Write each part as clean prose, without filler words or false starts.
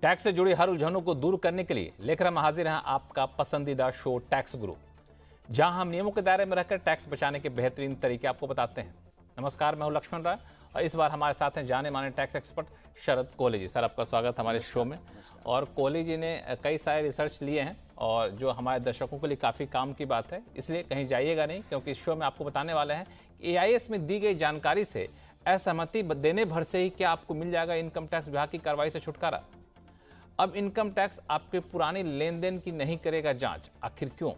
Tax से जुड़ी हर उलझनों को दूर करने के लिए लेकर हम हाजिर हैं आपका पसंदीदा शो टैक्स गुरु, जहां हम नियमों के दायरे में रहकर टैक्स बचाने के बेहतरीन तरीके आपको बताते हैं। नमस्कार, मैं हूं लक्ष्मण राय और इस बार हमारे साथ हैं जाने माने टैक्स एक्सपर्ट शरद कोहली जी। सर, आपका स्वागत हमारे शो में। और कोहली जी ने कई सारे रिसर्च लिए हैं और जो हमारे दर्शकों के लिए काफ़ी काम की बात है, इसलिए कहीं जाइएगा नहीं, क्योंकि इस शो में आपको बताने वाले हैं कि AIS में दी गई जानकारी से असहमति देने भर से ही क्या आपको मिल जाएगा इनकम टैक्स विभाग की कार्रवाई से छुटकारा। अब इनकम टैक्स आपके पुरानी लेन देन की नहीं करेगा जांच, आखिर क्यों?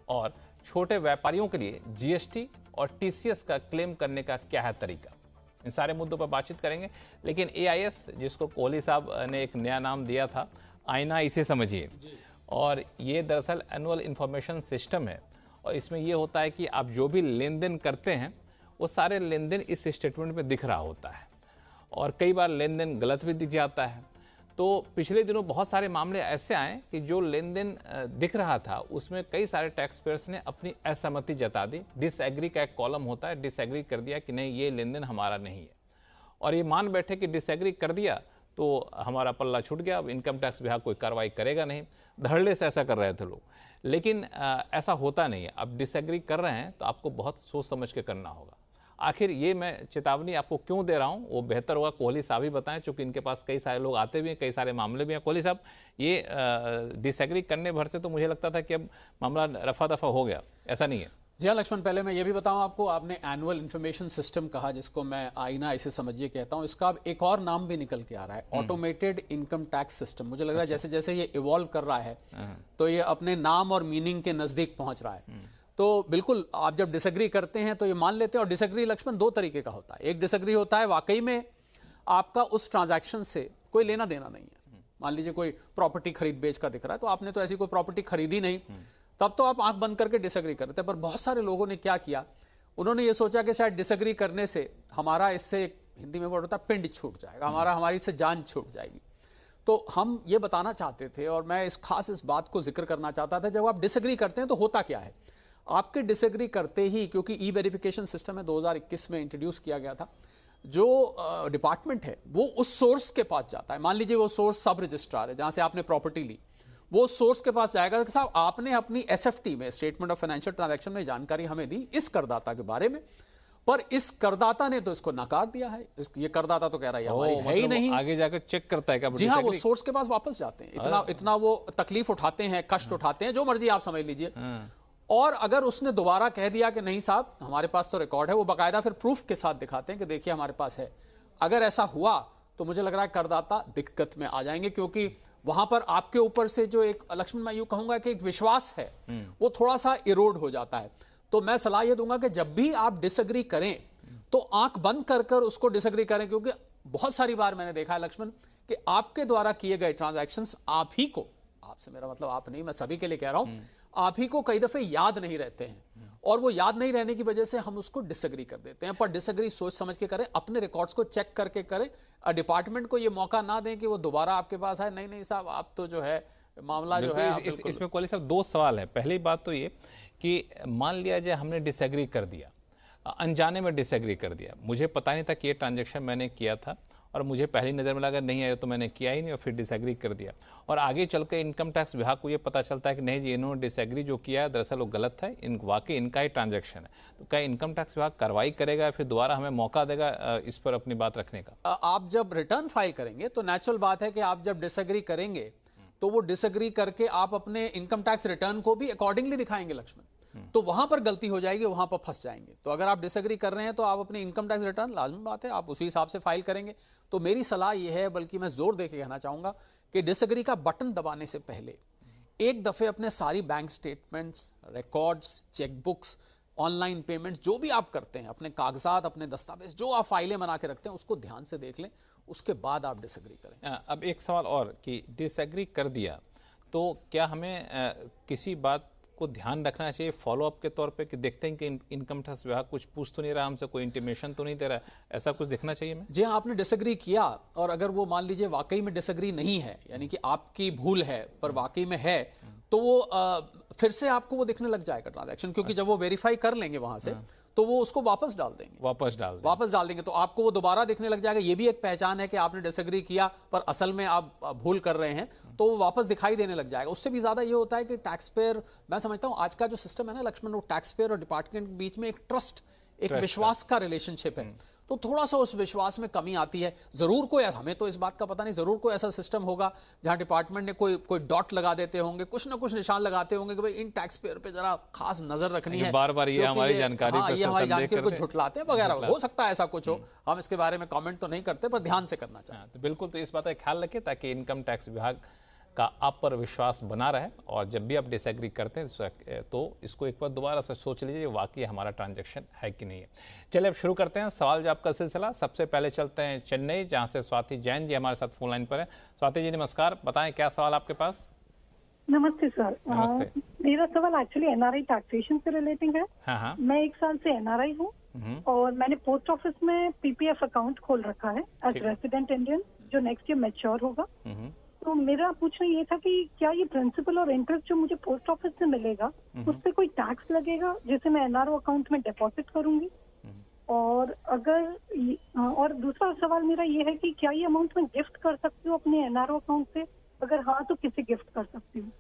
और छोटे व्यापारियों के लिए GST और TCS का क्लेम करने का क्या है तरीका? इन सारे मुद्दों पर बातचीत करेंगे। लेकिन AIS, जिसको कोहली साहब ने एक नया नाम दिया था, आईना इसे समझिए, और ये दरअसल एनुअल इंफॉर्मेशन सिस्टम है। और इसमें ये होता है कि आप जो भी लेन देन करते हैं वो सारे लेन देन इस स्टेटमेंट में दिख रहा होता है, और कई बार लेन देन गलत भी दिख जाता है। तो पिछले दिनों बहुत सारे मामले ऐसे आए कि जो लेन देन दिख रहा था उसमें कई सारे टैक्स पेयर्स ने अपनी असहमति जता दी। डिसएग्री का एक कॉलम होता है, डिसएग्री कर दिया कि नहीं, ये लेन देन हमारा नहीं है, और ये मान बैठे कि डिसएग्री कर दिया तो हमारा पल्ला छूट गया, अब इनकम टैक्स विभाग कोई कार्रवाई करेगा नहीं। धड़ल्ले से ऐसा कर रहे थे लोग, लेकिन ऐसा होता नहीं है। अब डिसएग्री कर रहे हैं तो आपको बहुत सोच समझ के करना होगा। आखिर ये मैं चेतावनी आपको क्यों दे रहा हूँ वो बेहतर होगा कोहली साहब ही बताएं, चूंकि इनके पास कई सारे लोग आते भी हैं, कई सारे मामले भी हैं। कोहली साहब, ये डिसएग्री करने भर से तो मुझे लगता था कि अब मामला रफा दफा हो गया, ऐसा नहीं है। जी हाँ लक्ष्मण, पहले मैं ये भी बताऊं आपको, आपने एनुअल इन्फॉर्मेशन सिस्टम कहा, जिसको मैं आईना इसे समझिए कहता हूं। इसका अब एक और नाम भी निकल के आ रहा है, ऑटोमेटेड इनकम टैक्स सिस्टम। मुझे लग रहा है जैसे जैसे ये इवॉल्व कर रहा है तो ये अपने नाम और मीनिंग के नजदीक पहुंच रहा है। तो बिल्कुल, आप जब डिसएग्री करते हैं तो ये मान लेते हैं। और डिसएग्री लक्ष्मण दो तरीके का होता है। एक डिसएग्री होता है वाकई में आपका उस ट्रांजैक्शन से कोई लेना देना नहीं है। मान लीजिए कोई प्रॉपर्टी खरीद बेच का दिख रहा है, तो आपने तो ऐसी कोई प्रॉपर्टी खरीदी नहीं, तब तो आप आंख बंद करके डिसएग्री करते हैं। पर बहुत सारे लोगों ने क्या किया, उन्होंने ये सोचा कि शायद डिसएग्री करने से हमारा, इससे हिंदी में वर्ड होता है, पिंड छूट जाएगा, हमारी इससे जान छूट जाएगी। तो हम ये बताना चाहते थे, और मैं इस बात को जिक्र करना चाहता था, जब आप डिसएग्री करते हैं तो होता क्या है। आपके डिसएग्री करते ही, क्योंकि ई वेरिफिकेशन सिस्टम है 2021 में इंट्रोड्यूस किया गया था, जो डिपार्टमेंट है वो उस सोर्स के पास जाता है। मान लीजिए वो सोर्स सब रजिस्ट्रार है जहां से आपने प्रॉपर्टी ली, वो सोर्स के पास जाएगा कि साहब आपने अपनी SFT में, स्टेटमेंट ऑफ फाइनेंशियल ट्रांजैक्शन में जानकारी हमें दी इस करदाता के बारे में, पर इस करदाता ने तो इसको नकार दिया है। ये करदाता तो कह रहा है हमारी है ही नहीं। आगे जाकर चेक करता है क्या? जी हाँ, वो सोर्स के पास वापस जाते हैं। इतना वो तकलीफ उठाते हैं, कष्ट उठाते हैं, जो मर्जी आप समझ लीजिए। और अगर उसने दोबारा कह दिया कि नहीं साहब हमारे पास तो रिकॉर्ड है, वो बाकायदा फिर प्रूफ के साथ दिखाते हैं कि देखिए हमारे पास है। अगर ऐसा हुआ तो मुझे लग रहा है करदाता दिक्कत में आ जाएंगे, क्योंकि वहां पर आपके ऊपर से जो एक, लक्ष्मण मैं यूं कहूंगा कि एक विश्वास है, वो थोड़ा सा इरोड हो जाता है। तो मैं सलाह ये दूंगा कि जब भी आप डिसएग्री करें तो आंख बंद कर उसको डिसएग्री करें, क्योंकि बहुत सारी बार मैंने देखा है लक्ष्मण कि आपके द्वारा किए गए ट्रांजैक्शंस आप ही को, आपसे मेरा मतलब आप नहीं, मैं सभी के लिए कह रहा हूं, आप ही को कई दफे याद नहीं रहते हैं, और वो याद नहीं रहने की वजह से हम उसको डिसएग्री कर देते हैं। पर डिसएग्री सोच समझ के करें, अपने रिकॉर्ड्स को चेक करके करें। डिपार्टमेंट को ये मौका ना दें कि वो दोबारा आपके पास आए, नहीं साहब आप तो जो है मामला जो है। इसमें कोहली साहब दो सवाल है। पहली बात तो ये कि मान लिया जाए हमने डिसएग्री कर दिया, अनजाने में डिसएग्री कर दिया, मुझे पता नहीं था कि ये ट्रांजैक्शन मैंने किया था, और मुझे पहली नज़र में लगा नहीं आया तो मैंने किया ही नहीं, और फिर डिसएग्री कर दिया, और आगे चल के इनकम टैक्स विभाग को ये पता चलता है कि नहीं जी, इन्होंने डिसएग्री जो किया है दरअसल वो गलत है, वाकई इनका ही ट्रांजैक्शन है, तो क्या इनकम टैक्स विभाग कार्रवाई करेगा, फिर दोबारा हमें मौका देगा इस पर अपनी बात रखने का? आप जब रिटर्न फाइल करेंगे तो नेचुरल बात है कि आप जब डिसएग्री करेंगे तो वो डिसएग्री करके आप अपने इनकम टैक्स रिटर्न को भी अकॉर्डिंगली दिखाएंगे लक्ष्मण, तो वहां पर गलती हो जाएगी, वहां पर फंस जाएंगे। तो अगर आप डिसएग्री कर रहे हैं तो आप अपनी इनकम टैक्स रिटर्न, लाजमी बात है, आप उसी हिसाब से फाइल करेंगे। तो मेरी सलाह यह है, बल्कि मैं जोर देके कहना चाहूंगा कि डिसएग्री का बटन दबाने से पहले एक दफे अपने सारी bank statements, records, chequebooks, online payment, जो भी आप करते हैं, अपने कागजात, अपने दस्तावेज, जो आप फाइलें बना के रखते हैं, उसको ध्यान से देख लें, उसके बाद आप डिसएग्री करें। अब एक सवाल और कि डिसएग्री कर दिया तो क्या हमें किसी बात को ध्यान रखना चाहिए फॉलोअप के तौर पे, कि देखते हैं कि इनकम टैक्स विभाग कुछ पूछ तो नहीं रहा हमसे, कोई इंटीमेशन तो नहीं दे रहा, ऐसा कुछ देखना चाहिए हमें? जी हाँ, आपने डिसएग्री किया और अगर वो मान लीजिए वाकई में डिसएग्री नहीं है, यानी कि आपकी भूल है पर वाकई में है, तो वो फिर से आपको वो दिखने लग जाएगा ट्रांजैक्शन, क्योंकि जब वो वेरीफाई कर लेंगे वहां से तो वो उसको वापस डाल देंगे, वापस डाल देंगे, तो आपको वो दोबारा दिखने लग जाएगा। ये भी एक पहचान है कि आपने डिसएग्री किया पर असल में आप भूल कर रहे हैं, तो वो वापस दिखाई देने लग जाएगा। उससे भी ज्यादा ये होता है कि टैक्स पेयर, मैं समझता हूं आज का जो सिस्टम है ना लक्ष्मण, वो टैक्स पेयर और डिपार्टमेंट के बीच में एक ट्रस्ट, एक विश्वास का रिलेशनशिप है, तो थोड़ा सा उस विश्वास में कमी आती है। जरूर कोई, हमें तो इस बात का पता नहीं, जरूर कोई ऐसा सिस्टम होगा जहां डिपार्टमेंट ने कोई डॉट लगा देते होंगे, कुछ ना कुछ निशान लगाते होंगे कि भाई इन टैक्स पेयर पे जरा खास नजर रखनी है, बार बार ये हमारी जानकारी ये हमारी जानकारी को झुठलाते हैं वगैरह। हो सकता है ऐसा कुछ हो, हम इसके बारे में कमेंट तो नहीं करते पर ध्यान से करना चाहिए। तो बिल्कुल, तो इस बात का ख्याल रखें ताकि इनकम टैक्स विभाग का आप पर विश्वास बना रहे, और जब भी आप डिसएग्री करते हैं तो इसको एक बार दोबारा से सोच लीजिए वाकई हमारा ट्रांजैक्शन है कि नहीं है। चलिए अब शुरू करते हैं सवाल जवाब का सिलसिला। सबसे पहले चलते हैं चेन्नई, जहां से स्वाति जैन जी हमारे साथ फोन लाइन पर है। स्वाति जी नमस्कार, बताएं क्या सवाल आपके पास। नमस्ते सर। नमस्ते। मेरा सवाल एक्चुअली एनआरआई टैक्सेशन से रिलेटिंग है। हाँ। मैं 1 साल से एनआरआई हूँ और मैंने पोस्ट ऑफिस में पीपीएफ अकाउंट खोल रखा है एज रेसिडेंट इंडियन, जो नेक्स्ट ईयर मैच्योर होगा। तो मेरा पूछना ये था कि क्या ये प्रिंसिपल और इंटरेस्ट जो मुझे पोस्ट ऑफिस से मिलेगा उस पे कोई टैक्स लगेगा जैसे मैं एनआरओ अकाउंट में डिपॉजिट करूंगी? और और दूसरा सवाल मेरा ये है कि क्या ये अमाउंट मैं गिफ्ट कर सकती हूँ अपने एनआरओ अकाउंट से? अगर हाँ तो किसे गिफ्ट कर सकती हूँ?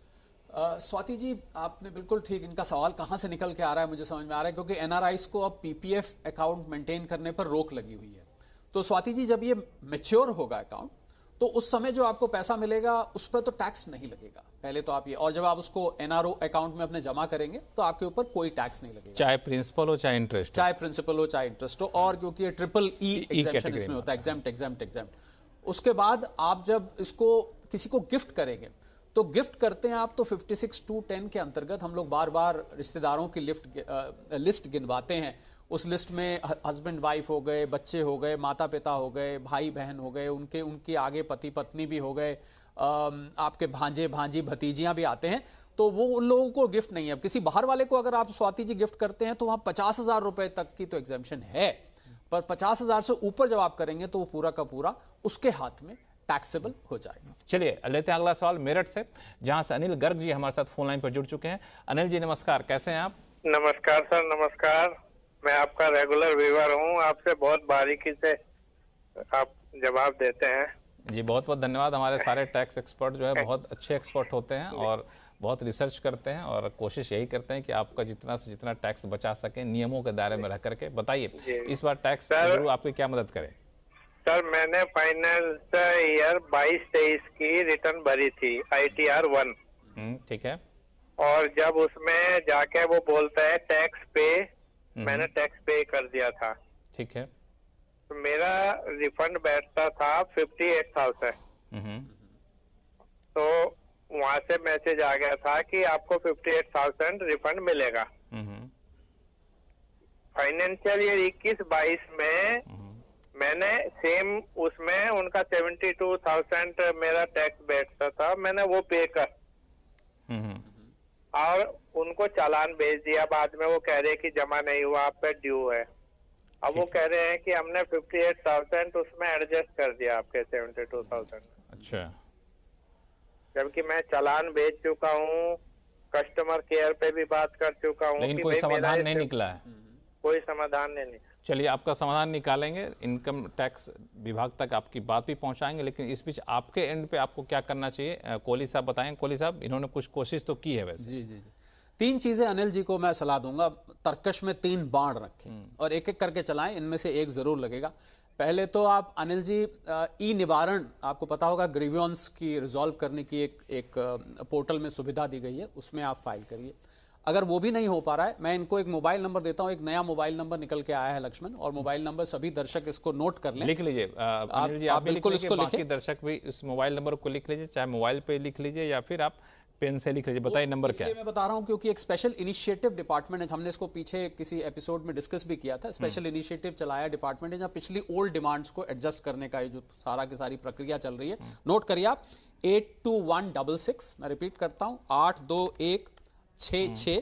स्वाति जी आपने बिल्कुल ठीक, इनका सवाल कहाँ से निकल के आ रहा है मुझे समझ में आ रहा है, क्योंकि एनआरआईज को अब पीपीएफ अकाउंट मेंटेन करने पर रोक लगी हुई है। तो स्वाति जी जब ये मैच्योर होगा अकाउंट तो उस समय जो आपको पैसा मिलेगा उस पर तो टैक्स नहीं लगेगा पहले तो आप ये, और जब आप उसको एनआरओ अकाउंट में अपने जमा करेंगे तो आपके ऊपर कोई टैक्स नहीं लगेगा, चाहे प्रिंसिपल हो चाहे इंटरेस्ट, चाहे प्रिंसिपल हो चाहे इंटरेस्ट हो। और क्योंकि ये ट्रिपल ई एग्जेम्पशन इसमें होता है, एग्जेम्प्ट। उसके बाद आप जब इसको किसी को गिफ्ट करेंगे तो गिफ्ट करते हैं आप तो 56(2)(10) के अंतर्गत हम लोग बार बार रिश्तेदारों की लिस्ट गिनवाते हैं। उस लिस्ट में हस्बैंड वाइफ हो गए, बच्चे हो गए, माता पिता हो गए, भाई बहन हो गए, उनके आगे पति पत्नी भी हो गए, आपके भांजे भांजी भतीजियां भी आते हैं। तो वो उन लोगों को गिफ्ट नहीं है। अब किसी बाहर वाले को अगर आप स्वाति जी गिफ्ट करते हैं तो वहां 50,000 रुपए तक की तो एग्जेम्पशन है, पर 50,000 से ऊपर जब आप करेंगे तो वो पूरा का पूरा उसके हाथ में टैक्सेबल हो जाएगा। चलिए लेते हैं अगला सवाल मेरठ से, जहां से अनिल गर्ग जी हमारे साथ फोन लाइन पर जुड़ चुके हैं। अनिल जी नमस्कार, कैसे हैं आप? नमस्कार सर, नमस्कार। मैं आपका रेगुलर व्यूअर हूं, आपसे बहुत बारीकी से आप जवाब देते हैं जी। बहुत बहुत धन्यवाद। हमारे सारे टैक्स एक्सपर्ट जो है बहुत अच्छे एक्सपर्ट होते हैं और बहुत रिसर्च करते हैं और कोशिश यही करते हैं कि आपका जितना से जितना टैक्स बचा सके नियमों के दायरे में रह करके। बताइए इस बार टैक्स गुरु आपकी क्या मदद करे? सर मैंने फाइनेंस ईयर 22-23 की रिटर्न भरी थी ITR 1। ठीक है। और जब उसमें जाके वो बोलता है टैक्स पे, मैंने टैक्स पे कर दिया था। ठीक है। तो मेरा रिफंड बैठता था 58,000। तो वहां से मैसेज आ गया था कि आपको 58,000 रिफंड मिलेगा। फाइनेंशियल ईयर 21-22 में मैंने सेम उसमें उनका 72,000 मेरा टैक्स बैठता था, मैंने वो पे कर और उनको चालान भेज दिया। बाद में वो कह रहे कि जमा नहीं हुआ, आप पे ड्यू है। अब वो कह रहे हैं कि हमने 58,000 उसमें एडजस्ट कर दिया आपके 72,000। अच्छा। जबकि मैं चालान भेज चुका हूँ, कस्टमर केयर पे भी बात कर चुका हूँ, लेकिन कोई समाधान नहीं निकला है। कोई समाधान नहीं। चलिए आपका समाधान निकालेंगे, इनकम टैक्स विभाग तक आपकी बात भी पहुंचाएंगे, लेकिन इस बीच आपके एंड पे आपको क्या करना चाहिए? कोहली साहब बताएं। कोहली साहब, इन्होंने कुछ कोशिश तो की है वैसे। जी। 3 चीजें अनिल जी को मैं सलाह दूंगा। तर्कश में 3 बाण रखें और एक एक करके चलाएं, इनमें से एक जरूर लगेगा। पहले तो आप अनिल जी ई निवारण, आपको पता होगा ग्रीवियंस की रिजॉल्व करने की एक पोर्टल में सुविधा दी गई है, उसमें आप फाइल करिए। अगर वो भी नहीं हो पा रहा है, मैं इनको एक मोबाइल नंबर देता हूं। एक नया मोबाइल नंबर निकल के आया है लक्ष्मण, और मोबाइल नंबर सभी दर्शक इसको नोट कर लें, लिख लीजिए। आप बिल्कुल इसको बाकी दर्शक भी इस मोबाइल नंबर को लिख लीजिए, चाहे मोबाइल पे लिख लीजिए या फिर आप पेन से लिख लीजिए। बताइए नंबर क्या है? मैं बता रहा हूं क्योंकि एक स्पेशल इनिशिएटिव डिपार्टमेंट है, हमने इसको पीछे किसी एपिसोड में डिस्कस भी किया था। स्पेशल इनिशिएटिव चलाया डिपार्टमेंट है जहां पिछली ओल्ड डिमांड्स को एडजस्ट करने का जो सारा की सारी प्रक्रिया चल रही है। नोट करिए आप 82166, मैं रिपीट करता हूं 82166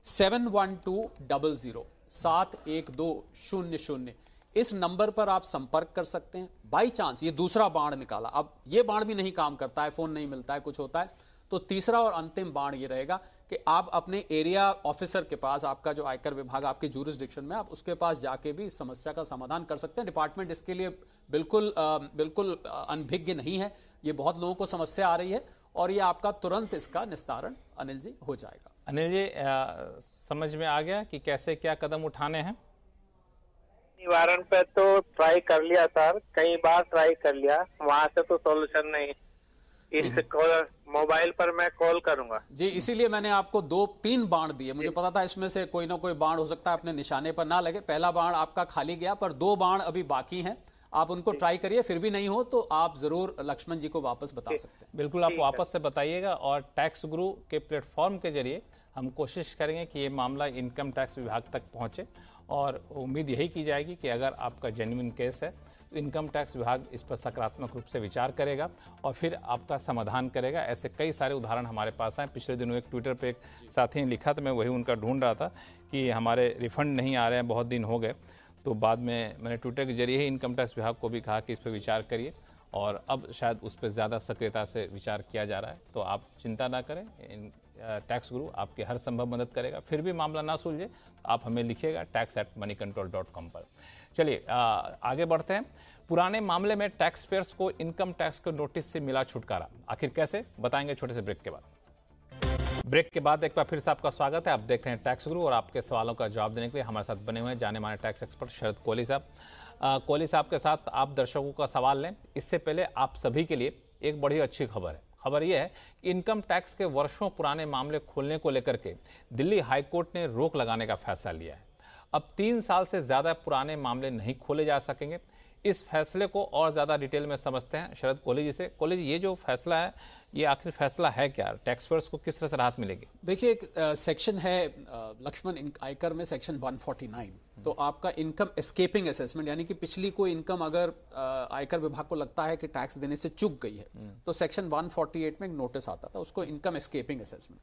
71200 71200। इस नंबर पर आप संपर्क कर सकते हैं। बाई चांस ये दूसरा बाण निकाला, अब ये बाण भी नहीं काम करता है, फोन नहीं मिलता है, कुछ होता है, तो तीसरा और अंतिम बाण ये रहेगा कि आप अपने एरिया ऑफिसर के पास, आपका जो आयकर विभाग आपके ज्यूरिसडिक्शन में, आप उसके पास जाके भी इस समस्या का समाधान कर सकते हैं। डिपार्टमेंट इसके लिए बिल्कुल अनभिज्ञ नहीं है। ये बहुत लोगों को समस्या आ रही है और ये आपका तुरंत इसका निस्तारण अनिल जी हो जाएगा। अनिल जी, समझ में आ गया कि कैसे क्या कदम उठाने हैं? निवारण पे तो ट्राई कर लिया सर, कई बार ट्राई कर लिया, वहाँ से तो सॉल्यूशन नहीं। इस मोबाइल पर मैं कॉल करूंगा जी, इसीलिए मैंने आपको 2-3 बाण दिए। मुझे पता था इसमें से कोई ना कोई बाण हो सकता है अपने निशाने पर ना लगे। पहला बाण आपका खाली गया, पर 2 बाण अभी बाकी हैं। आप उनको ट्राई करिए, फिर भी नहीं हो तो आप जरूर लक्ष्मण जी को वापस बता सकते हैं। बिल्कुल, आप वापस से बताइएगा और टैक्स गुरु के प्लेटफॉर्म के जरिए हम कोशिश करेंगे कि ये मामला इनकम टैक्स विभाग तक पहुंचे और उम्मीद यही की जाएगी कि अगर आपका जेन्युइन केस है तो इनकम टैक्स विभाग इस पर सकारात्मक रूप से विचार करेगा और फिर आपका समाधान करेगा। ऐसे कई सारे उदाहरण हमारे पास हैं। पिछले दिनों एक ट्विटर पे एक साथी ने लिखा था, मैं वही उनका ढूंढ रहा था कि हमारे रिफंड नहीं आ रहे हैं, बहुत दिन हो गए। तो बाद में मैंने ट्विटर के जरिए ही इनकम टैक्स विभाग को भी कहा कि इस पर विचार करिए और अब शायद उस पर ज़्यादा सक्रियता से विचार किया जा रहा है। तो आप चिंता ना करें, टैक्स गुरु आपकी हर संभव मदद करेगा। फिर भी मामला ना सुलझे तो आप हमें लिखिएगा tax@moneycontrol.com पर। चलिए आगे बढ़ते हैं। पुराने मामले में टैक्स पेयर्स को इनकम टैक्स के नोटिस से मिला छुटकारा, आखिर कैसे, बताएंगे छोटे से ब्रेक के बाद। ब्रेक के बाद एक बार फिर से आपका स्वागत है। आप देख रहे हैं टैक्स गुरु और आपके सवालों का जवाब देने के लिए हमारे साथ बने हुए हैं जाने माने टैक्स एक्सपर्ट शरद कोहली साहब। कोहली साहब के साथ आप दर्शकों का सवाल लें, इससे पहले आप सभी के लिए एक बड़ी अच्छी खबर है। खबर यह है कि इनकम टैक्स के वर्षों पुराने मामले खोलने को लेकर के दिल्ली हाईकोर्ट ने रोक लगाने का फैसला लिया है। अब 3 साल से ज्यादा पुराने मामले नहीं खोले जा सकेंगे। इस फैसले को और ज्यादा डिटेल में समझते हैं शरद कोहली जी से। कोहली जी, ये जो फैसला है, ये आखिर फैसला है क्या? टैक्स पेयर्स को किस तरह से राहत मिलेगी? देखिए, एक सेक्शन है लक्ष्मण आयकर में, सेक्शन 149। तो आपका इनकम एस्केपिंग असेसमेंट, यानी कि पिछली कोई इनकम अगर आयकर विभाग को लगता है कि टैक्स देने से चूक गई है, तो सेक्शन 148 में एक नोटिस आता था, उसको इनकम एस्केपिंग असेसमेंट।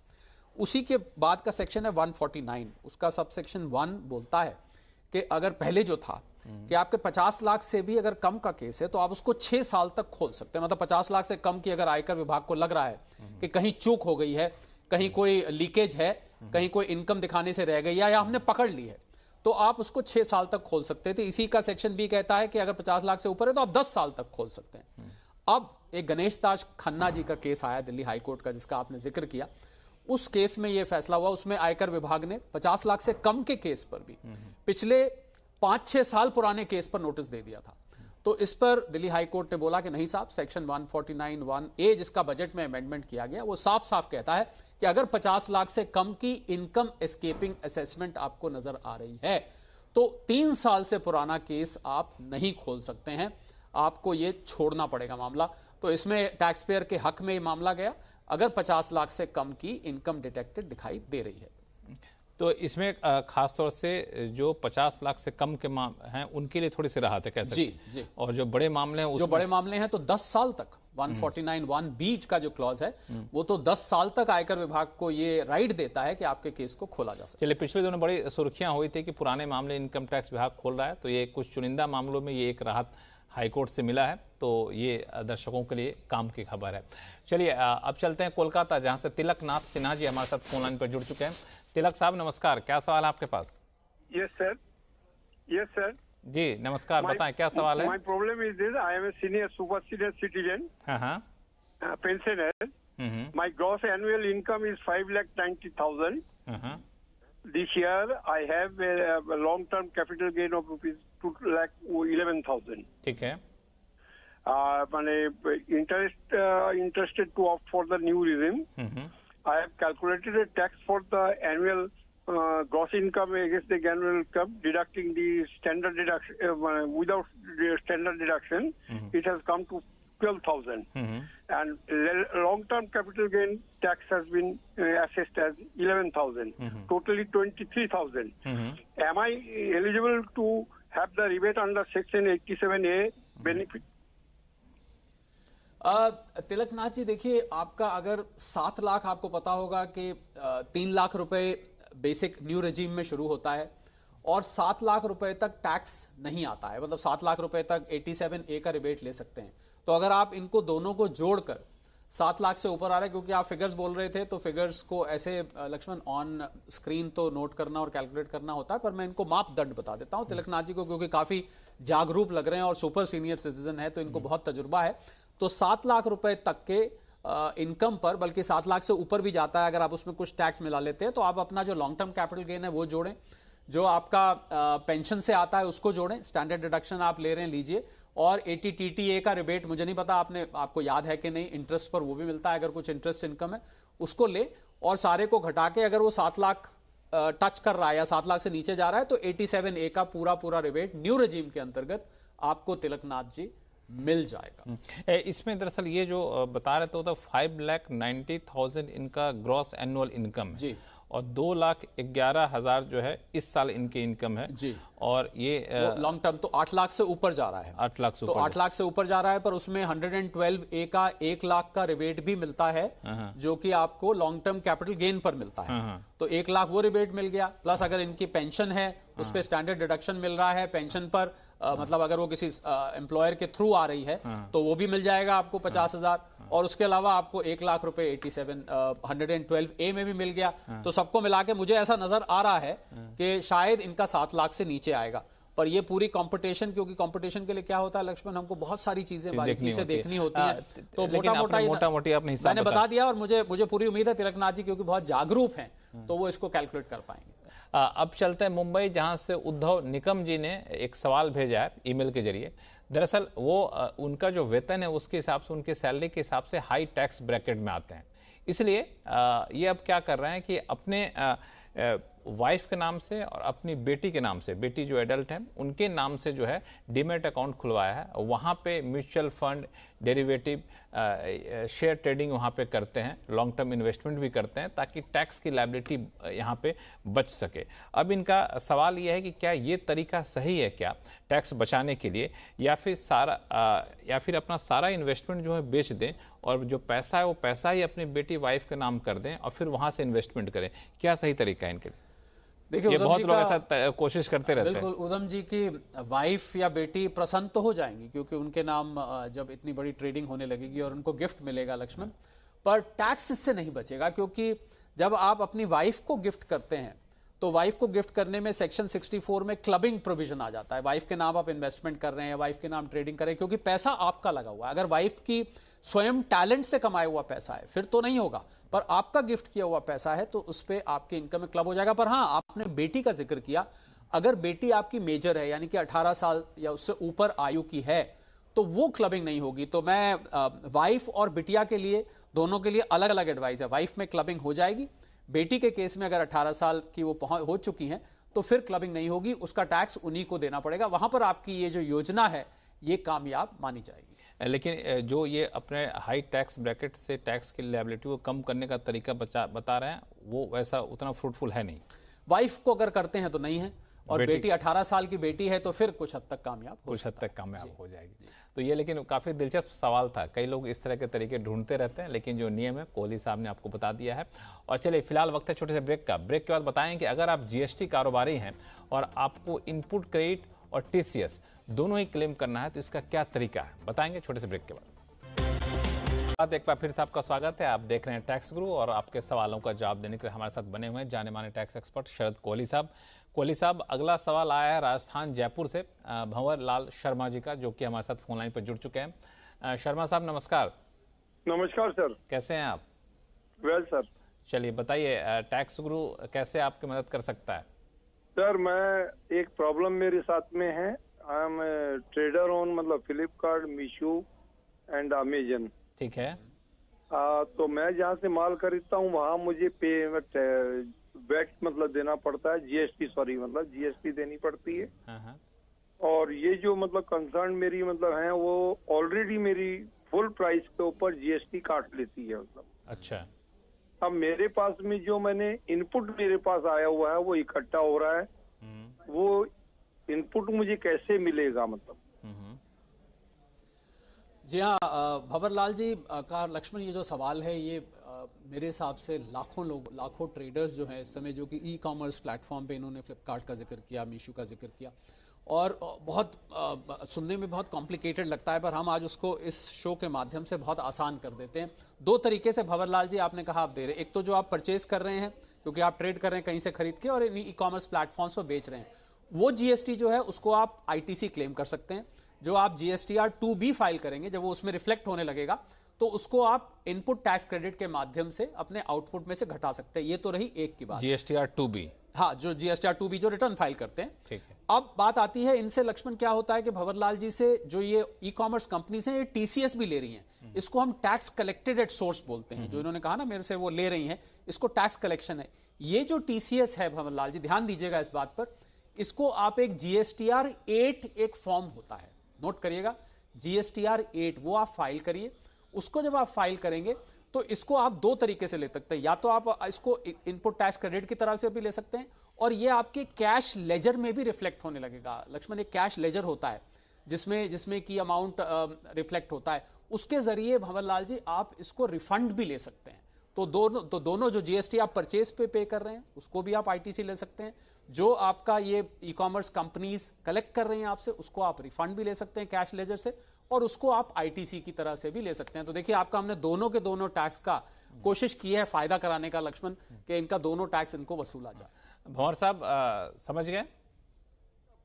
उसी के बाद का सेक्शन है 149, उसका सब सेक्शन 1 बोलता है कि अगर पहले जो था कि आपके 50 लाख से भी अगर कम का केस है तो आप उसको 6 साल तक खोल सकते हैं। मतलब 50 लाख से कम की अगर आयकर विभाग को लग रहा है कि कहीं चूक हो गई है, कहीं कोई लीकेज है, कहीं कोई इनकम दिखाने से रह गई या हमने पकड़ ली है, तो आप उसको 6 साल तक खोल सकते थे। इसी का सेक्शन बी कहता है कि अगर 50 लाख से ऊपर है तो आप 10 साल तक खोल सकते हैं। अब एक गणेश दास खन्ना जी का केस आया दिल्ली हाईकोर्ट का, जिसका आपने जिक्र किया। उस केस में यह फैसला हुआ, उसमें आयकर विभाग ने 50 लाख से कम के केस पर भी पिछले 5-6 साल पुराने केस पर नोटिस दे दिया था। तो इस पर दिल्ली हाई कोर्ट ने बोला कि नहीं साहब, सेक्शन 149(1)(a) जिसका बजट में अमेंडमेंट किया गया, वो साफ साफ कहता है कि अगर 50 लाख से कम की इनकम एस्केपिंग असेसमेंट आपको नजर आ रही है तो 3 साल से पुराना केस आप नहीं खोल सकते हैं, आपको ये छोड़ना पड़ेगा मामला। तो इसमें टैक्स पेयर के हक में ये मामला गया अगर 50 लाख से कम की इनकम डिटेक्टेड दिखाई दे रही है। तो इसमें खास तौर से जो 50 लाख से कम के हैं उनके लिए थोड़ी सी राहत है, कैसे? जी। और जो बड़े मामले हैं, जो बड़े मामले हैं तो 10 साल तक 149(1)(b) का जो क्लॉज है वो तो 10 साल तक आयकर विभाग को ये राइट देता है कि आपके केस को खोला जा सके। चलिए, पिछले दिनों बड़ी सुर्खियां हुई थी कि पुराने मामले इनकम टैक्स विभाग खोल रहा है, तो ये कुछ चुनिंदा मामलों में ये एक राहत हाईकोर्ट से मिला है, तो ये दर्शकों के लिए काम की खबर है। चलिए अब चलते हैं कोलकाता, जहां से तिलक नाथ सिन्हा जी हमारे साथ फोन लाइन पर जुड़ चुके हैं। तिलक साहब नमस्कार, क्या सवाल है आपके पास? यस सर जी नमस्कार, बताएं क्या सवाल है? My problem is this, I am a senior super senior citizen, pensioner. My gross annual income is 5,90,000। This year I have a long term capital gain of rupees 2,11,000. ठीक है। माने interested to opt for the new regime. I have calculated a tax for the annual gross income against the annual income, deducting the standard deduction without the standard deduction. It has come to 12,000. And long-term capital gain tax has been assessed as 11,000. Totally 23,000. Am I eligible to have the rebate under Section 87A benefit? तिलक नाथ जी, देखिए, आपका अगर 7 लाख, आपको पता होगा कि 3 लाख रुपए basic new regime में शुरू होता है और 7 लाख रुपए तक टैक्स नहीं आता है, मतलब 7 लाख रुपए तक 87A का रिबेट ले सकते हैं। तो अगर आप इनको दोनों को जोड़कर 7 लाख से ऊपर आ रहा है, क्योंकि आप फिगर्स बोल रहे थे तो फिगर्स को ऐसे लक्ष्मण ऑन स्क्रीन तो नोट करना और कैलकुलेट करना होता है, पर मैं इनको मापदंड बता देता हूं तिलकनाथ जी को, क्योंकि काफी जागरूक लग रहे हैं और सुपर सीनियर सिटीजन है तो इनको बहुत तजुर्बा है। तो 7 लाख रुपए तक के इनकम पर, बल्कि 7 लाख से ऊपर भी जाता है अगर आप उसमें कुछ टैक्स मिला लेते हैं, तो आप अपना जो लॉन्ग टर्म कैपिटल गेन है वो जोड़ें, जो आपका पेंशन से आता है उसको जोड़ें, स्टैंडर्ड डिडक्शन आप ले रहे हैं लीजिए, और ATTTA का रिबेट मुझे नहीं पता आपको याद है कि नहीं, इंटरेस्ट पर वो भी मिलता है अगर कुछ इंटरेस्ट इनकम है उसको ले, और सारे को घटा के अगर वो 7 लाख टच कर रहा है या 7 लाख से नीचे जा रहा है तो 87A का पूरा रिबेट न्यू रेजिम के अंतर्गत आपको तिलकनाथ जी मिल जाएगा। इसमें दरअसल ये जो बता रहे थे तो 5,90,000 इनका ग्रॉस एनुअल इनकम है जी, और 2,11,000 जो है इस साल इनकी इनकम है जी, और ये लॉन्ग टर्म तो 8 लाख से ऊपर जा रहा है, 8 लाख से तो ऊपर 8 लाख से ऊपर जा रहा है, पर उसमें 112A का 1 लाख का रिबेट भी मिलता है जो कि आपको लॉन्ग टर्म कैपिटल गेन पर मिलता है, तो 1 लाख वो रिबेट मिल गया, प्लस अगर इनकी पेंशन है उस पर स्टैंडर्ड डिडक्शन मिल रहा है, पेंशन पर मतलब अगर वो किसी एम्प्लॉयर के थ्रू आ रही है तो वो भी मिल जाएगा आपको 50,000, और उसके अलावा आपको 1 लाख रुपए 112A में भी मिल गया, तो सबको मिला के मुझे ऐसा नजर आ रहा है कि शायद इनका 7 लाख से नीचे आएगा। पर ये पूरी कंपटीशन, क्योंकि कंपटीशन के लिए क्या होता है लक्ष्मण, हमको बहुत सारी चीजें बारीकी से देखनी होती है, तो मोटा-मोटी आपने हिसाब मैंने बता दिया, और मुझे पूरी उम्मीद है तिलकनाथ जी क्योंकि बहुत जागरूक हैं तो वो इसको कैलकुलेट कर पाएंगे। अब चलते हैं मुंबई, जहां से उद्धव निकम जी ने एक सवाल भेजा है ईमेल के जरिए। दरअसल वो उनका जो वेतन है उसके हिसाब से, उनकी सैलरी के हिसाब से हाई टैक्स ब्रैकेट में आते हैं, इसलिए ये अब क्या कर रहे हैं कि अपने वाइफ के नाम से और अपनी बेटी के नाम से, बेटी जो एडल्ट है उनके नाम से जो है डीमेट अकाउंट खुलवाया है, वहाँ पे mutual fund, derivative, share trading वहाँ पे करते हैं, लॉन्ग टर्म इन्वेस्टमेंट भी करते हैं ताकि टैक्स की लायबिलिटी यहाँ पे बच सके। अब इनका सवाल ये है कि क्या ये तरीका सही है क्या टैक्स बचाने के लिए, या फिर अपना सारा इन्वेस्टमेंट जो है बेच दें और जो पैसा है वो पैसा ही अपनी बेटी वाइफ के नाम कर दें और फिर वहाँ से इन्वेस्टमेंट करें, क्या सही तरीका है इनके लिए? देखिए, ये बहुत लोग ऐसा कोशिश करते रहते हैं। बिल्कुल, उधम जी की वाइफ या बेटी प्रसन्न तो हो जाएंगी क्योंकि उनके नाम जब इतनी बड़ी ट्रेडिंग होने लगेगी और उनको गिफ्ट मिलेगा लक्ष्मण, पर टैक्स इससे नहीं बचेगा, क्योंकि जब आप अपनी वाइफ को गिफ्ट करते हैं तो वाइफ को गिफ्ट करने में सेक्शन 64 में क्लबिंग प्रोविजन आ जाता है। वाइफ के नाम आप इन्वेस्टमेंट कर रहे हैं, वाइफ के नाम ट्रेडिंग कर रहे हैं, क्योंकि पैसा आपका लगा हुआ है। अगर वाइफ की स्वयं टैलेंट से कमाया हुआ पैसा है फिर तो नहीं होगा, पर आपका गिफ्ट किया हुआ पैसा है तो उस पर आपकी इनकम में क्लब हो जाएगा। पर हाँ, आपने बेटी का जिक्र किया, अगर बेटी आपकी मेजर है यानी कि 18 साल या उससे ऊपर आयु की है तो वो क्लबिंग नहीं होगी। तो मैं वाइफ और बिटिया के लिए, दोनों के लिए अलग अलग एडवाइस है। वाइफ में क्लबिंग हो जाएगी, बेटी के केस में अगर 18 साल की वो हो चुकी हैं तो फिर क्लबिंग नहीं होगी, उसका टैक्स उन्हीं को देना पड़ेगा। वहां पर आपकी ये जो योजना है ये कामयाब मानी जाएगी। लेकिन जो ये अपने हाई टैक्स ब्रैकेट से टैक्स की लायबिलिटी को कम करने का तरीका बता रहे हैं, वो वैसा उतना फ्रूटफुल है नहीं। वाइफ को अगर करते हैं तो नहीं है, और बेटी 18 साल की बेटी है तो फिर कुछ हद तक कामयाब हो जाएगी। तो ये लेकिन काफ़ी दिलचस्प सवाल था, कई लोग इस तरह के तरीके ढूंढते रहते हैं, लेकिन जो नियम है कोहली साहब ने आपको बता दिया है। और चलिए फिलहाल वक्त है छोटे से ब्रेक का। ब्रेक के बाद बताएं कि अगर आप GST कारोबारी हैं और आपको इनपुट क्रेडिट और TCS दोनों ही क्लेम करना है तो इसका क्या तरीका है, बताएंगे छोटे से ब्रेक के बाद। एक बार फिर से आपका स्वागत है, आप देख रहे हैं टैक्स गुरु और आपके सवालों का जवाब देने के लिए हमारे साथ बने हुए हैं जाने माने टैक्स एक्सपर्ट शरद कोहली साहब। कोहली साहब, अगला सवाल आया है राजस्थान जयपुर से भंवर लाल शर्मा जी का, जो कि हमारे साथ फोन लाइन पर जुड़ चुके हैं। शर्मा साहब नमस्कार। नमस्कार सर, कैसे हैं आप? Well sir. चलिए बताइए, टैक्स गुरु कैसे आपकी मदद कर सकता है? सर, मैं एक प्रॉब्लम मेरे साथ में है। आई एम ट्रेडर ऑन मतलब फ्लिपकार्ट, मीशो एंड अमेजन। ठीक है। तो मैं जहाँ से माल खरीदता हूँ वहाँ मुझे वैट मतलब देना पड़ता है, GST देनी पड़ती है। और ये जो मतलब कंसर्न मेरी मतलब है वो ऑलरेडी मेरी फुल प्राइस के ऊपर GST काट लेती है मतलब। अच्छा। अब मेरे पास में जो मैंने इनपुट मेरे पास आया हुआ है वो इकट्ठा हो रहा है, वो इनपुट मुझे कैसे मिलेगा मतलब? जी हाँ, भंवरलाल जी का लक्ष्मण ये जो सवाल है ये मेरे हिसाब से लाखों ट्रेडर्स जो हैं इस समय, जो कि ई-कॉमर्स प्लेटफॉर्म पे, इन्होंने फ्लिपकार्ट का जिक्र किया, मीशो का जिक्र किया, और बहुत सुनने में बहुत कॉम्प्लिकेटेड लगता है, पर हम आज उसको इस शो के माध्यम से बहुत आसान कर देते हैं। दो तरीके से भंवरलाल जी आपने कहा आप दे रहे हैं, एक तो जो आप परचेज कर रहे हैं क्योंकि आप ट्रेड कर रहे हैं कहीं से खरीद के और ई कॉमर्स प्लेटफॉर्म्स पर बेच रहे हैं, वो जीएसटी जो है उसको आप आईटीसी क्लेम कर सकते हैं। जो आप जीएसटीआर 2B फाइल करेंगे, जब वो उसमें रिफ्लेक्ट होने लगेगा तो उसको आप इनपुट टैक्स क्रेडिट के माध्यम से अपने आउटपुट में से घटा सकते हैं। ये तो रही एक की बात, जीएसटीआर 2B। हाँ, जो जीएसटीआर 2B जो रिटर्न फाइल करते हैं। ठीक है। अब बात आती है इनसे लक्ष्मण, क्या होता है कि भंवरलाल जी से जो ये ई कॉमर्स कंपनीज हैं, ये टीसीएस भी ले रही हैं। इसको हम टैक्स कलेक्टेड एट सोर्स बोलते हैं। जो इन्होंने कहा ना मेरे से वो ले रही हैं, इसको टैक्स कलेक्शन है। ये जो टीसीएस है भंवरलाल जी, ध्यान दीजिएगा इस बात पर, इसको आप एक जीएसटीआर 8 एक फॉर्म होता है, नोट करिएगा, जीएसटीआर 8 वो आप फाइल करिए। उसको जब आप फाइल करेंगे तो इसको आप दो तरीके से ले सकते हैं, या तो आप इसको इनपुट टैक्स क्रेडिट की तरफ से भी ले सकते हैं और ये आपके कैश लेजर में भी रिफ्लेक्ट होने लगेगा। लक्ष्मण, एक कैश लेजर होता है जिसमें की अमाउंट रिफ्लेक्ट होता है, उसके जरिए भंवरलाल जी आप इसको रिफंड भी ले सकते हैं। तो दोनों जो जीएसटी आप परचेज पे कर रहे हैं उसको भी आप आईटीसी ले सकते हैं, जो आपका ये ई कॉमर्स कंपनीज कलेक्ट कर रही हैं आपसे उसको आप रिफंड भी ले सकते हैं कैश लेजर से, और उसको आप आईटीसी की तरह से भी ले सकते हैं। तो देखिए आपका हमने दोनों के दोनों टैक्स का कोशिश की है फायदा कराने का लक्ष्मण, कि इनका दोनों टैक्स इनको वसूला जाए। भंवर साहब समझ गए?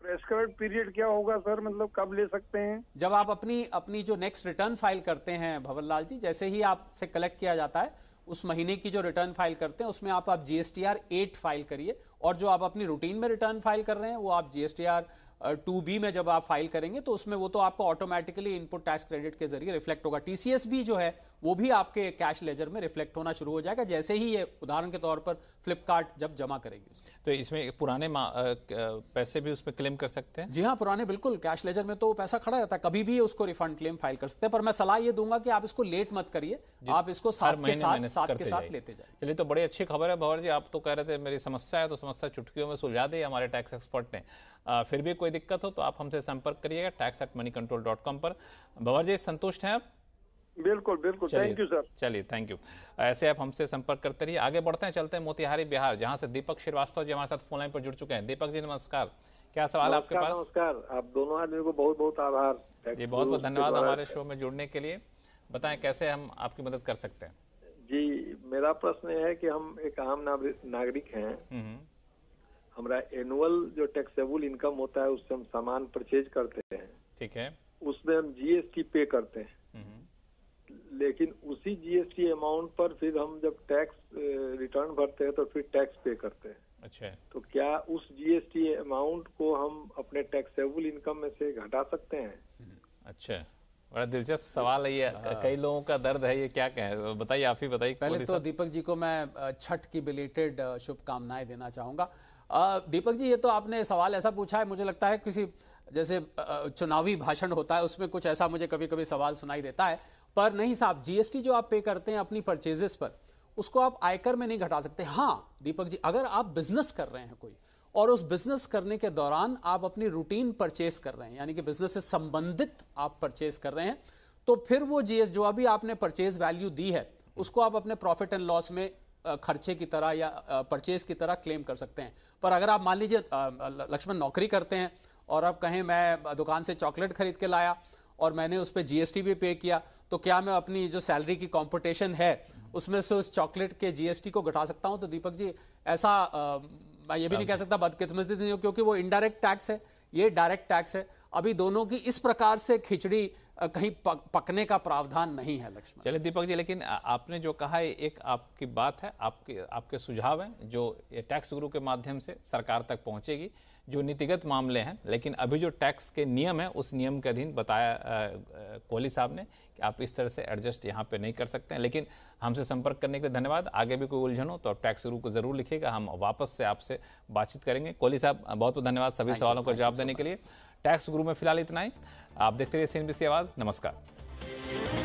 प्रेस्क्राइब्ड पीरियड क्या होगा सर, मतलब कब ले सकते हैं? जब आप अपनी जो नेक्स्ट रिटर्न फाइल करते हैं भंवरलाल जी, जैसे ही आपसे कलेक्ट किया जाता है उस महीने की जो रिटर्न फाइल करते हैं उसमें आप जीएसटीआर 8 फाइल करिए, और जो आप अपनी रूटीन में रिटर्न फाइल कर रहे हैं वो आप जीएसटीआर 2B में जब आप फाइल करेंगे तो उसमें वो तो आपको ऑटोमेटिकली इनपुट टैक्स क्रेडिट के जरिए रिफ्लेक्ट होगा। टीसीएस भी जो है वो भी आपके कैश लेजर में रिफ्लेक्ट होना शुरू हो जाएगा, जैसे ही ये उदाहरण के तौर पर फ्लिपकार्ट जब जमा करेगी उसको। तो इसमें पुराने पैसे भी उसमें क्लेम कर सकते हैं? जी हाँ, पुराने बिल्कुल, कैश लेजर में तो पैसा खड़ा रहता है, कभी भी उसको रिफंड क्लेम फाइल कर सकते हैं। पर मैं सलाह ये दूंगा कि आप इसको लेट मत करिए, आप इसको साथ के साथ लेते जाए। चलिए, तो बड़ी अच्छी खबर है भंवर जी। आप तो कह रहे थे मेरी समस्या है, तो समस्या चुटकियों में सुलझा दी हमारे टैक्स एक्सपर्ट ने। फिर भी कोई दिक्कत हो तो आप हमसे संपर्क करिएगा tax@moneycontrol.com पर। भंवर जी संतुष्ट हैं आप? बिल्कुल बिल्कुल, थैंक यू सर। चलिए, थैंक यू। ऐसे आप हमसे संपर्क करते रहिए। आगे बढ़ते हैं, चलते हैं मोतिहारी बिहार, जहां से दीपक श्रीवास्तव जी हमारे साथ फोन लाइन पर जुड़ चुके हैं। दीपक जी नमस्कार, क्या सवाल है आपके पास? नमस्कार, आप दोनों आदमी को बहुत बहुत आभार जी, बहुत बहुत धन्यवाद हमारे शो में जुड़ने के लिए। बताएं कैसे हम आपकी मदद कर सकते हैं? जी, मेरा प्रश्न है कि हम एक आम नागरिक हैं। हमारा एनुअल जो टैक्सेबल इनकम होता है उससे हम सामान परचेज करते हैं, ठीक है, उसमें हम जीएसटी पे करते हैं, लेकिन उसी जीएसटी अमाउंट पर फिर हम जब टैक्स रिटर्न भरते हैं तो फिर टैक्स पे करते हैं। अच्छा, तो क्या उस जीएसटी अमाउंट को हम अपने टैक्सेबल इनकम में से घटा सकते हैं? अच्छा, बड़ा दिलचस्प सवाल है ये, कई लोगों का दर्द है ये, क्या कहें, बताइए, आप ही बताइए। पहले तो दीपक जी को मैं छठ की बिलेटेड शुभकामनाएं देना चाहूंगा। दीपक जी, ये तो आपने सवाल ऐसा पूछा है, मुझे लगता है किसी जैसे चुनावी भाषण होता है उसमें कुछ ऐसा मुझे कभी कभी सवाल सुनाई देता है, पर नहीं साहब, जीएसटी जो आप पे करते हैं अपनी परचेजेस पर, उसको आप आयकर में नहीं घटा सकते। हाँ दीपक जी, अगर आप बिजनेस कर रहे हैं कोई और उस बिजनेस करने के दौरान आप अपनी रूटीन परचेज कर रहे हैं, यानी कि बिजनेस से संबंधित आप परचेज कर रहे हैं, तो फिर वो जीएस जो अभी आपने परचेज वैल्यू दी है उसको आप अपने प्रॉफिट एंड लॉस में खर्चे की तरह या परचेज की तरह क्लेम कर सकते हैं। पर अगर आप मान लीजिए लक्ष्मण नौकरी करते हैं और आप कहें मैं दुकान से चॉकलेट खरीद के लाया और मैंने उस पर जीएसटी भी पे किया, तो क्या मैं अपनी जो सैलरी की कंपटीशन है उसमें से उस चॉकलेट के जीएसटी को घटा सकता हूं? तो दीपक जी ऐसा मैं ये भी नहीं कह सकता बदकिस्मती से, क्योंकि वो इनडायरेक्ट टैक्स है, ये डायरेक्ट टैक्स है। अभी दोनों की इस प्रकार से खिचड़ी कहीं पकने का प्रावधान नहीं है लक्ष्मण। चलिए दीपक जी, लेकिन आपने जो कहा है एक आपकी बात है, आपके सुझाव हैं जो टैक्स गुरु के माध्यम से सरकार तक पहुंचेगी, जो नीतिगत मामले हैं। लेकिन अभी जो टैक्स के नियम है उस नियम के अधीन बताया कोहली साहब ने कि आप इस तरह से एडजस्ट यहाँ पे नहीं कर सकते हैं। लेकिन हमसे संपर्क करने के लिए धन्यवाद। आगे भी कोई उलझन हो तो आप टैक्स गुरु को जरूर लिखिएगा, हम वापस से आपसे बातचीत करेंगे। कोहली साहब बहुत बहुत धन्यवाद सभी सवालों का जवाब देने के लिए। टैक्स गुरु में फिलहाल इतना ही। आप देखते रहिए CNBC आवाज। नमस्कार।